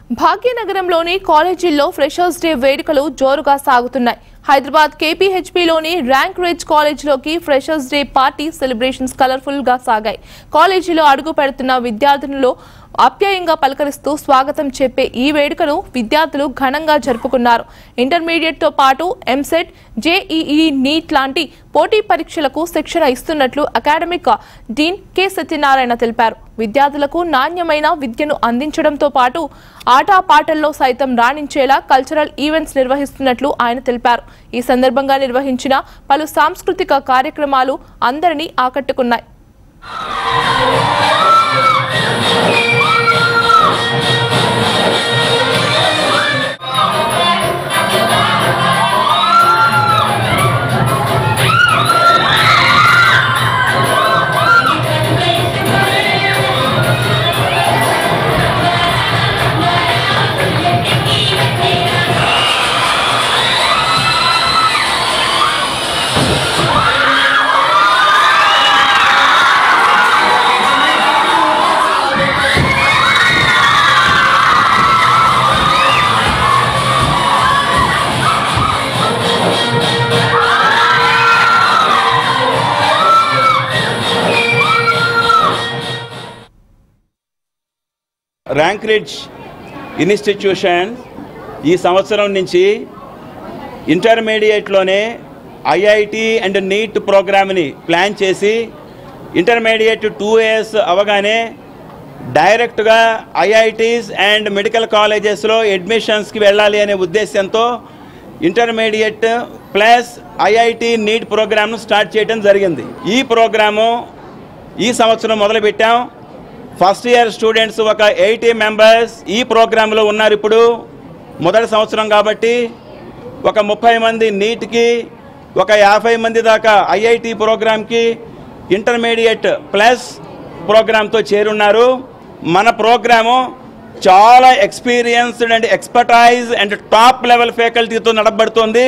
భాగ్యనగరంలోని కాలేజీల్లో freshers day వేడుకలు జోరుగా సాగుతున్నాయి. హైదరాబాద్ కేపీహెచ్పీలోని ర్యాంక్ రిచ్ కాలేజీలోకి freshers day party celebrations colourful గా సాగాయి. కాలేజీలో అడుగు పెడుతున్న విద్యార్థులను ఆప్యాయంగా పలకరిస్తూ స్వాగతం చెప్పే ఈ వేడుకను విద్యార్థులు ఘనంగా జరుపుకున్నారు. ఇంటర్మీడియట్ తో పాటు ఎంసెట్, జేఈఈ, నీట్ లాంటి పోటీ పరీక్షలకు శిక్షణ ఇస్తున్నట్లు అకాడమిక్ డీన్ కె సత్యనారాయణ తెలిపారు. విద్యార్థులకు నాణ్యమైన విద్యను అందించడంతో పాటు ఆటపాటల్లో సైతం రాణించేలా కల్చరల్ ఈవెంట్స్ నిర్వహిస్తున్నట్లు ఆయన తెలిపారు. ఈ సందర్భంగా నిర్వహించిన పలు సాంస్కృతిక కార్యక్రమాలు అందరినీ ఆకట్టుకున్నాయి. ర్యాంక్ రిచ్ ఇన్స్టిట్యూషన్ ఈ సంవత్సరం నుంచి ఇంటర్మీడియట్లోనే ఐఐటి అండ్ నీట్ ప్రోగ్రామ్ని ప్లాన్ చేసి ఇంటర్మీడియట్ 2 years అవగానే డైరెక్ట్గా ఐఐటీస్ అండ్ మెడికల్ కాలేజెస్లో అడ్మిషన్స్కి వెళ్ళాలి అనే ఉద్దేశంతో ఇంటర్మీడియట్ ప్లస్ ఐఐటి నీట్ ప్రోగ్రామ్ను స్టార్ట్ చేయడం జరిగింది. ఈ ప్రోగ్రాము ఈ సంవత్సరం మొదలుపెట్టాం. ఫస్ట్ ఇయర్ స్టూడెంట్స్ ఒక 80 members ఈ ప్రోగ్రాంలో ఉన్నారు. ఇప్పుడు మొదటి సంవత్సరం కాబట్టి ఒక 30 మంది నీట్కి, ఒక 50 మంది దాకా ఐఐటి ప్రోగ్రామ్కి, ఇంటర్మీడియట్ ప్లస్ ప్రోగ్రామ్తో చేరున్నారు. మన ప్రోగ్రాము చాలా experienced and expertise and top level ఫ్యాకల్టీతో నడపబడుతుంది.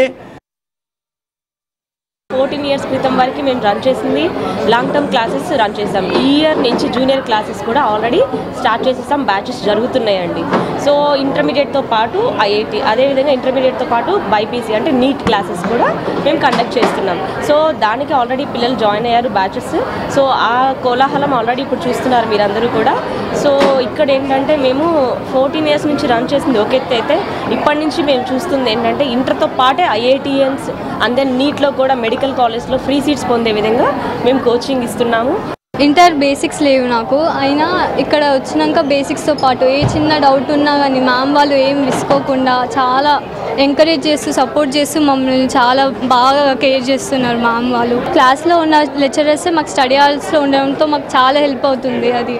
14 years క్రితం వరకు మేము రన్ చేసింది లాంగ్ టర్మ్ క్లాసెస్ రన్ చేసాం. ఈ ఇయర్ నుంచి జూనియర్ క్లాసెస్ కూడా ఆల్రెడీ స్టార్ట్ చేసేసాం. బ్యాచెస్ జరుగుతున్నాయండి. సో ఇంటర్మీడియట్తో పాటు ఐఐటి, అదేవిధంగా ఇంటర్మీడియట్తో పాటు బైపీసీ అంటే నీట్ క్లాసెస్ కూడా మేము కండక్ట్ చేస్తున్నాం. సో దానికి ఆల్రెడీ పిల్లలు జాయిన్ అయ్యారు బ్యాచెస్. సో ఆ కోలాహలం ఆల్రెడీ ఇప్పుడు చూస్తున్నారు మీరందరూ కూడా. సో ఇక్కడ ఏంటంటే మేము 14 years నుంచి రన్ చేసింది ఒక ఎత్తు అయితే, ఇప్పటి నుంచి మేము చూస్తుంది ఏంటంటే ఇంటర్తో పాటే ఐఐటిఎన్స్ అండ్ దెన్ నీట్లో కూడా మెడికల్ కాలేజ్లో ఫ్రీ సీట్స్ పొందే విధంగా మేము కోచింగ్ ఇస్తున్నాము. ఇంటర్ బేసిక్స్ లేవు నాకు, అయినా ఇక్కడ వచ్చినాక బేసిక్స్తో పాటు ఏ చిన్న డౌట్ ఉన్నా కానీ మ్యామ్ వాళ్ళు ఏం విసుకోకుండా చాలా ఎంకరేజ్ చేస్తూ సపోర్ట్ చేస్తూ మమ్మల్ని చాలా బాగా కేర్ చేస్తున్నారు మ్యామ్ వాళ్ళు. క్లాస్లో ఉన్న లెక్చరర్సే మాకు స్టడీ హాల్స్లో ఉండడంతో మాకు చాలా హెల్ప్ అవుతుంది. అది